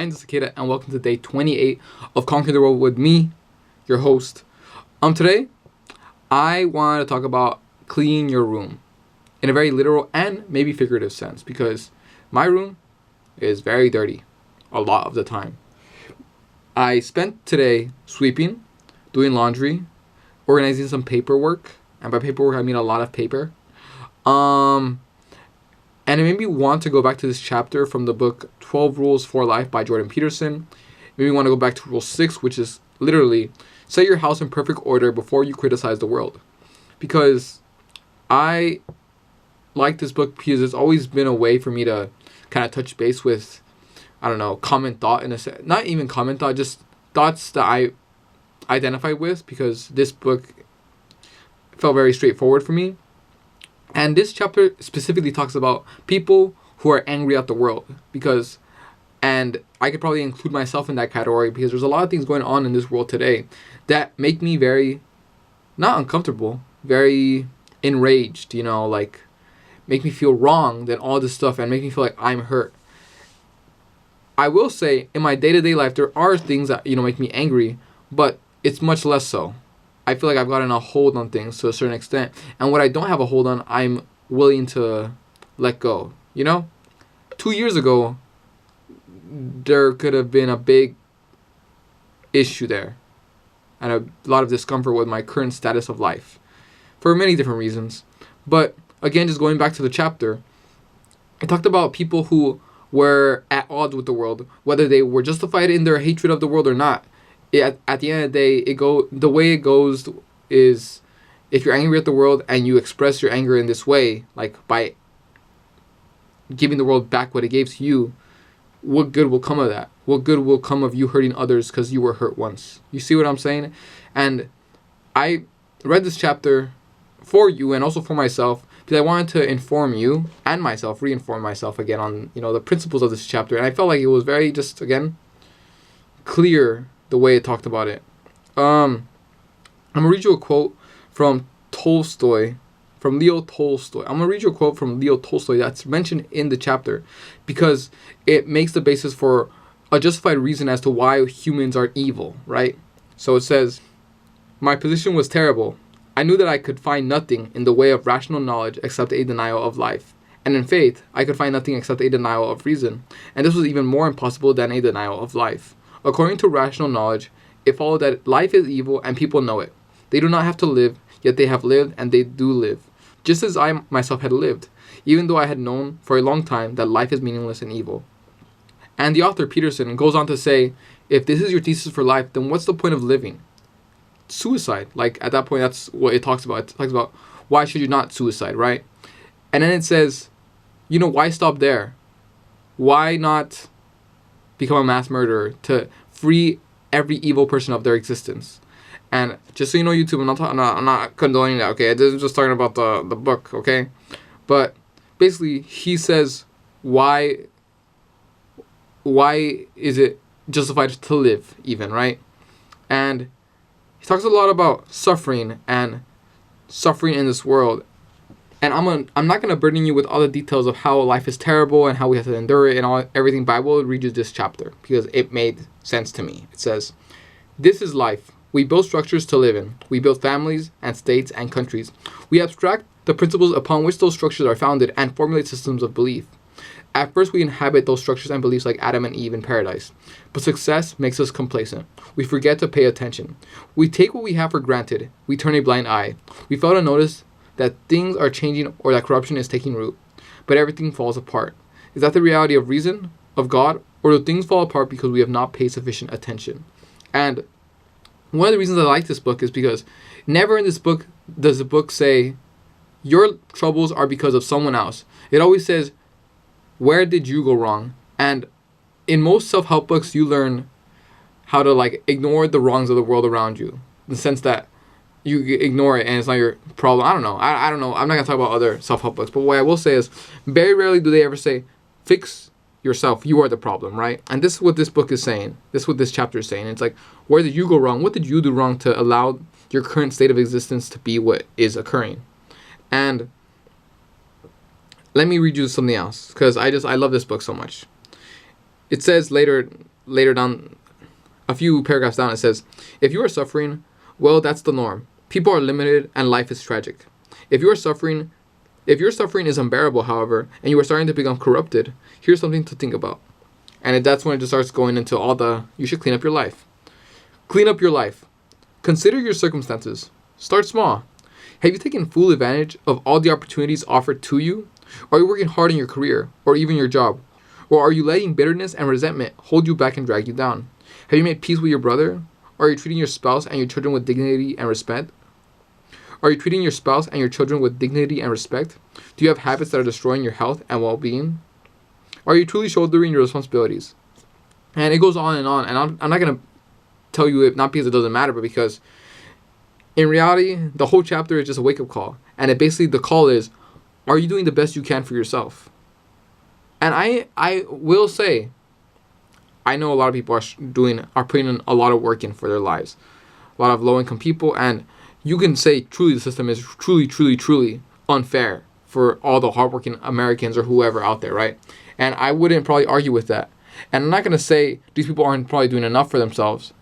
I'm the CICADA, and welcome to day 28 of Conquer the World with me, your host. Today, I want to talk about cleaning your room in a very literal and maybe figurative sense, because my room is very dirty a lot of the time. I spent today sweeping, doing laundry, organizing some paperwork, and by paperwork I mean a lot of paper. And it made me want to go back to this chapter from the book 12 Rules for Life by Jordan Peterson. It made me want to go back to Rule 6, which is literally set your house in perfect order before you criticize the world. Because I like this book because it's always been a way for me to kind of touch base with, common thought in a sense. Not even common thought, just thoughts that I identify with, because this book felt very straightforward for me. And this chapter specifically talks about people who are angry at the world, and I could probably include myself in that category, because there's a lot of things going on in this world today that make me very, not uncomfortable, very enraged, make me feel wrong than all this stuff and make me feel like I'm hurt. I will say in my day-to-day life, there are things that, make me angry, but it's much less so. I feel like I've gotten a hold on things to a certain extent. And what I don't have a hold on, I'm willing to let go. 2 years ago, there could have been a big issue there. And a lot of discomfort with my current status of life. For many different reasons. But again, just going back to the chapter, it talked about people who were at odds with the world. Whether they were justified in their hatred of the world or not. At the end of the day, the way it goes is, if you're angry at the world and you express your anger in this way, like by giving the world back what it gave to you, what good will come of that? What good will come of you hurting others because you were hurt once? You see what I'm saying? And I read this chapter for you and also for myself, because I wanted to inform you and myself, reinform myself again on the principles of this chapter. And I felt like it was very just, again, clear the way it talked about it. I'm going to read you a quote from Leo Tolstoy. I'm going to read you a quote from Leo Tolstoy that's mentioned in the chapter, because it makes the basis for a justified reason as to why humans are evil, right? So it says, "My position was terrible. I knew that I could find nothing in the way of rational knowledge except a denial of life. And in faith, I could find nothing except a denial of reason. And this was even more impossible than a denial of life. According to rational knowledge, it followed that life is evil and people know it. They do not have to live, yet they have lived and they do live. Just as I myself had lived, even though I had known for a long time that life is meaningless and evil." And the author, Peterson, goes on to say, if this is your thesis for life, then what's the point of living? Suicide. Like, at that point, that's what it talks about. It talks about why should you not suicide, right? And then it says, why stop there? Why not become a mass murderer to free every evil person of their existence? And just so you know, YouTube, I'm not condoning that, okay? This is just talking about the book, okay? But basically, he says, why is it justified to live, even, right? And he talks a lot about suffering and suffering in this world. And I'm not gonna burden you with all the details of how life is terrible and how we have to endure it and everything, but I will read you this chapter because it made sense to me. It says, "This is life. We build structures to live in. We build families and states and countries. We abstract the principles upon which those structures are founded and formulate systems of belief. At first, we inhabit those structures and beliefs like Adam and Eve in paradise. But success makes us complacent. We forget to pay attention. We take what we have for granted. We turn a blind eye. We fail to notice that things are changing or that corruption is taking root. But everything falls apart. Is that the reality of reason, of God, or do things fall apart because we have not paid sufficient attention?" And one of the reasons I like this book is because never in this book does the book say, your troubles are because of someone else. It always says, where did you go wrong? And in most self-help books, you learn how to ignore the wrongs of the world around you. In the sense that you ignore it and it's not your problem. I don't know. I don't know. I'm not going to talk about other self-help books. But what I will say is, very rarely do they ever say, fix yourself. You are the problem, right? And this is what this book is saying. This is what this chapter is saying. It's like, where did you go wrong? What did you do wrong to allow your current state of existence to be what is occurring? And let me read you something else, because I love this book so much. It says later later down, a few paragraphs down, it says, if you are suffering, well, that's the norm. People are limited and life is tragic. If your suffering is unbearable, however, and you are starting to become corrupted, here's something to think about. And that's when it just starts going into you should clean up your life. Clean up your life. Consider your circumstances. Start small. Have you taken full advantage of all the opportunities offered to you? Are you working hard in your career or even your job? Or are you letting bitterness and resentment hold you back and drag you down? Have you made peace with your brother? Are you treating your spouse and your children with dignity and respect? Are you treating your spouse and your children with dignity and respect? Do you have habits that are destroying your health and well-being? Are you truly shouldering your responsibilities? And it goes on, and I'm not going to tell you it, not because it doesn't matter, but because in reality, the whole chapter is just a wake-up call. And the call is, are you doing the best you can for yourself? And I will say, I know a lot of people are putting in a lot of work in for their lives. A lot of low-income people, and you can say truly the system is truly unfair for all the hardworking Americans or whoever out there, right? And I wouldn't probably argue with that. And I'm not going to say these people aren't probably doing enough for themselves,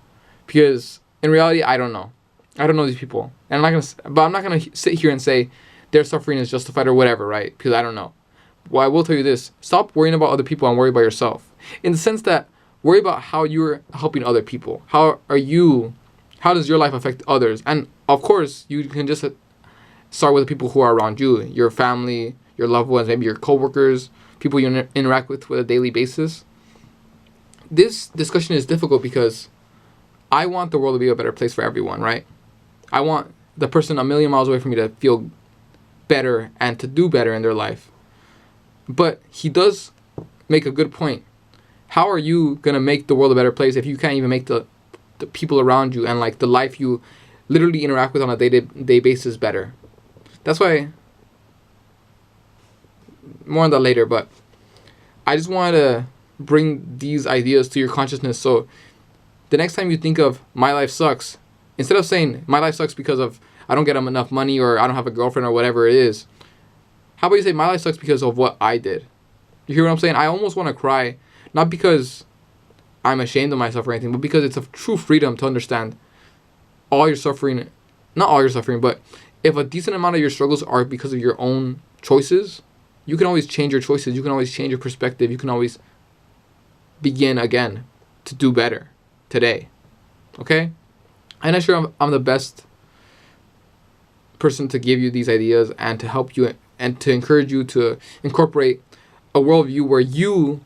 because in reality, I don't know. I don't know these people. And I'm not going to sit here and say their suffering is justified or whatever, right? Because I don't know. Well, I will tell you this. Stop worrying about other people and worry about yourself. In the sense that worry about how you're helping other people. How does your life affect others? And of course, you can just start with the people who are around you, your family, your loved ones, maybe your coworkers, people you interact with a daily basis. This discussion is difficult because I want the world to be a better place for everyone, right? I want the person a million miles away from me to feel better and to do better in their life. But he does make a good point. How are you going to make the world a better place if you can't even make the people around you and like the life you literally interact with on a day-to-day basis better? That's why, more on that later, but I just wanted to bring these ideas to your consciousness, so the next time you think of my life sucks, instead of saying my life sucks because of I don't get enough money or I don't have a girlfriend or whatever it is, how about you say my life sucks because of what I did? You hear what I'm saying? I almost want to cry, not because I'm ashamed of myself or anything, but because it's a true freedom to understand all your suffering, not all your suffering, but if a decent amount of your struggles are because of your own choices, you can always change your choices. You can always change your perspective. You can always begin again to do better today. Okay? I'm not sure I'm the best person to give you these ideas and to help you and to encourage you to incorporate a worldview where you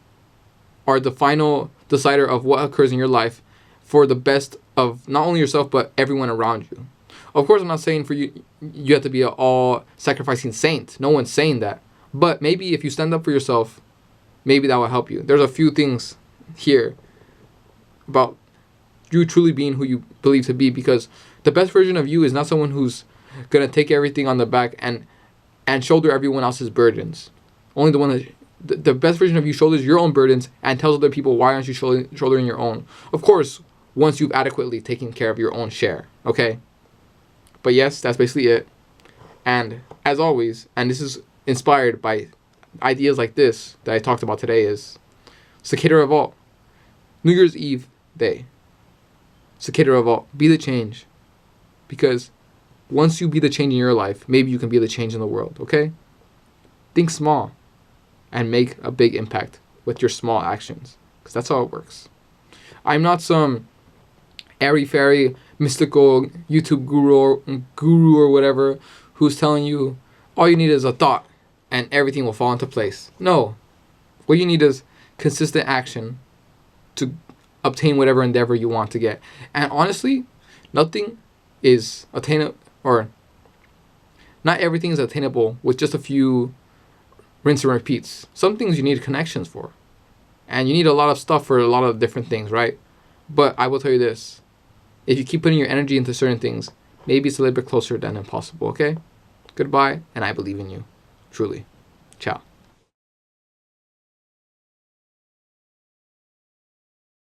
are the final decider of what occurs in your life for the best of not only yourself but everyone around you. Of course, I'm not saying for you have to be an all-sacrificing saint. No one's saying that. But maybe if you stand up for yourself, maybe that will help you. There's a few things here about you truly being who you believe to be, because the best version of you is not someone who's going to take everything on the back and shoulder everyone else's burdens. Only the one that the best version of you shoulders your own burdens and tells other people why aren't you shouldering your own. Of course, once you've adequately taken care of your own share, okay? But yes, that's basically it. And as always, and this is inspired by ideas like this that I talked about today, is CICADA REVOLT. New Year's Eve day. CICADA REVOLT. Be the change. Because once you be the change in your life, maybe you can be the change in the world, okay? Think small and make a big impact with your small actions, because that's how it works. I'm not some airy-fairy mystical YouTube guru or whatever who's telling you all you need is a thought and everything will fall into place. No. What you need is consistent action to obtain whatever endeavor you want to get. And honestly, nothing is attainable, or not everything is attainable with just a few rinse and repeats. Some things you need connections for. And you need a lot of stuff for a lot of different things, right? But I will tell you this. If you keep putting your energy into certain things, maybe it's a little bit closer than impossible, okay? Goodbye, and I believe in you. Truly. Ciao.